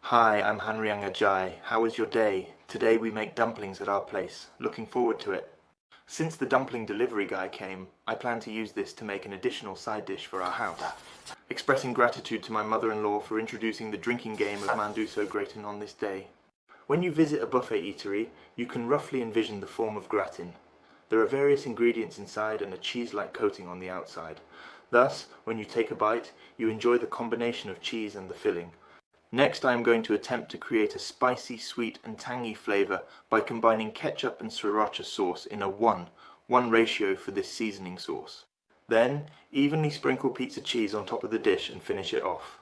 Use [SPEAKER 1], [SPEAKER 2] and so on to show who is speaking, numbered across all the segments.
[SPEAKER 1] Hi, I'm Hanryang Ajay. How was your day? Today we make dumplings at our place. Looking forward to it. Since the dumpling delivery guy came, I plan to use this to make an additional side dish for our house. Expressing gratitude to my mother-in-law for introducing the drinking game of manduso gratin on this day. When you visit a buffet eatery, you can roughly envision the form of gratin. There are various ingredients inside and a cheese-like coating on the outside. Thus, when you take a bite, you enjoy the combination of cheese and the filling. Next, I am going to attempt to create a spicy, sweet and tangy flavour by combining ketchup and sriracha sauce in a 1 ratio for this seasoning sauce. Then, evenly sprinkle pizza cheese on top of the dish and finish it off.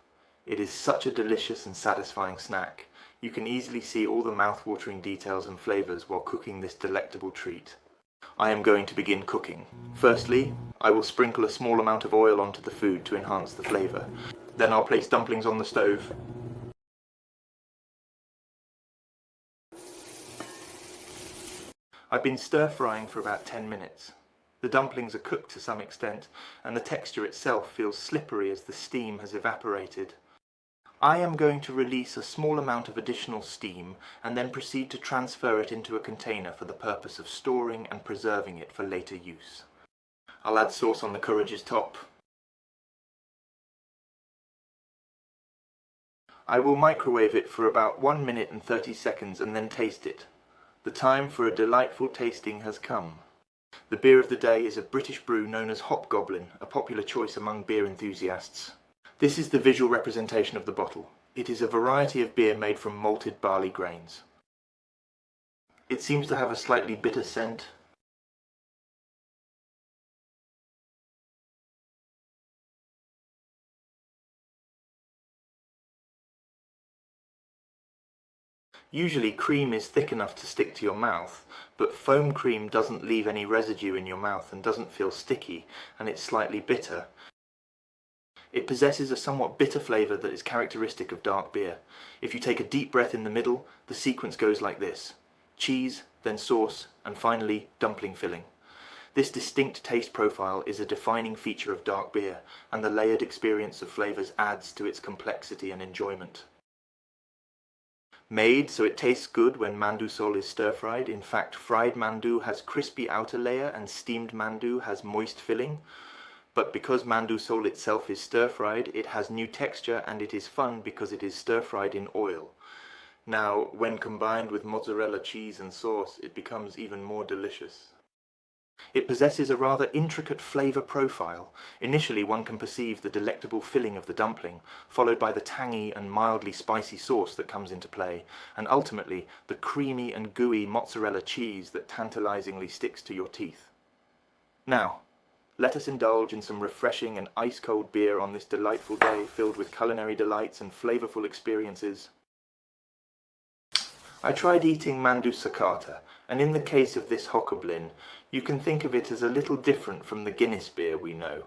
[SPEAKER 1] It is such a delicious and satisfying snack. You can easily see all the mouth-watering details and flavours while cooking this delectable treat. I am going to begin cooking. Firstly, I will sprinkle a small amount of oil onto the food to enhance the flavour. Then I'll place dumplings on the stove. I've been stir-frying for about 10 minutes. The dumplings are cooked to some extent, and the texture itself feels slippery as the steam has evaporated. I am going to release a small amount of additional steam and then proceed to transfer it into a container for the purpose of storing and preserving it for later use. I'll add sauce on the courage's top. I will microwave it for about 1 minute and 30 seconds and then taste it. The time for a delightful tasting has come. The beer of the day is a British brew known as Hobgoblin, a popular choice among beer enthusiasts. This is the visual representation of the bottle. It is a variety of beer made from malted barley grains. It seems to have a slightly bitter scent. Usually cream is thick enough to stick to your mouth, but foam cream doesn't leave any residue in your mouth and doesn't feel sticky, and it's slightly bitter. It possesses a somewhat bitter flavour that is characteristic of dark beer. If you take a deep breath in the middle, the sequence goes like this: cheese, then sauce, and finally dumpling filling. This distinct taste profile is a defining feature of dark beer, and the layered experience of flavours adds to its complexity and enjoyment. Made so it tastes good when mandu sol is stir-fried. In fact, fried mandu has crispy outer layer and steamed mandu has moist filling. But because mandu sol itself is stir-fried, it has new texture and it is fun because it is stir-fried in oil. Now, when combined with mozzarella cheese and sauce, it becomes even more delicious. It possesses a rather intricate flavour profile. Initially, one can perceive the delectable filling of the dumpling, followed by the tangy and mildly spicy sauce that comes into play, and ultimately the creamy and gooey mozzarella cheese that tantalizingly sticks to your teeth. Now, let us indulge in some refreshing and ice-cold beer on this delightful day filled with culinary delights and flavourful experiences. I tried eating mandu sakata, and in the case of this Hobgoblin, you can think of it as a little different from the Guinness beer we know.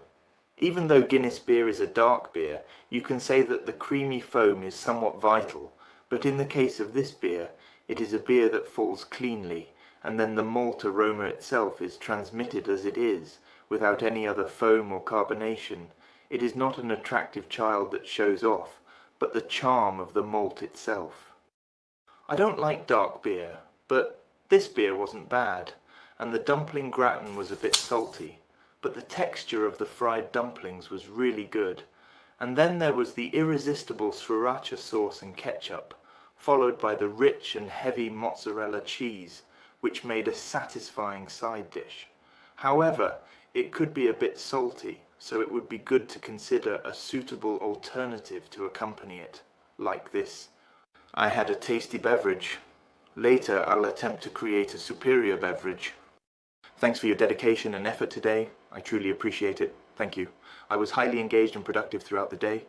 [SPEAKER 1] Even though Guinness beer is a dark beer, you can say that the creamy foam is somewhat vital, but in the case of this beer, it is a beer that falls cleanly, and then the malt aroma itself is transmitted as it is, without any other foam or carbonation. It is not an attractive child that shows off, but the charm of the malt itself. I don't like dark beer, but this beer wasn't bad, and the dumpling gratin was a bit salty, but the texture of the fried dumplings was really good. And then there was the irresistible sriracha sauce and ketchup, followed by the rich and heavy mozzarella cheese, which made a satisfying side dish. However, it could be a bit salty, so it would be good to consider a suitable alternative to accompany it, like this. I had a tasty beverage. Later, I'll attempt to create a superior beverage. Thanks for your dedication and effort today. I truly appreciate it. Thank you. I was highly engaged and productive throughout the day.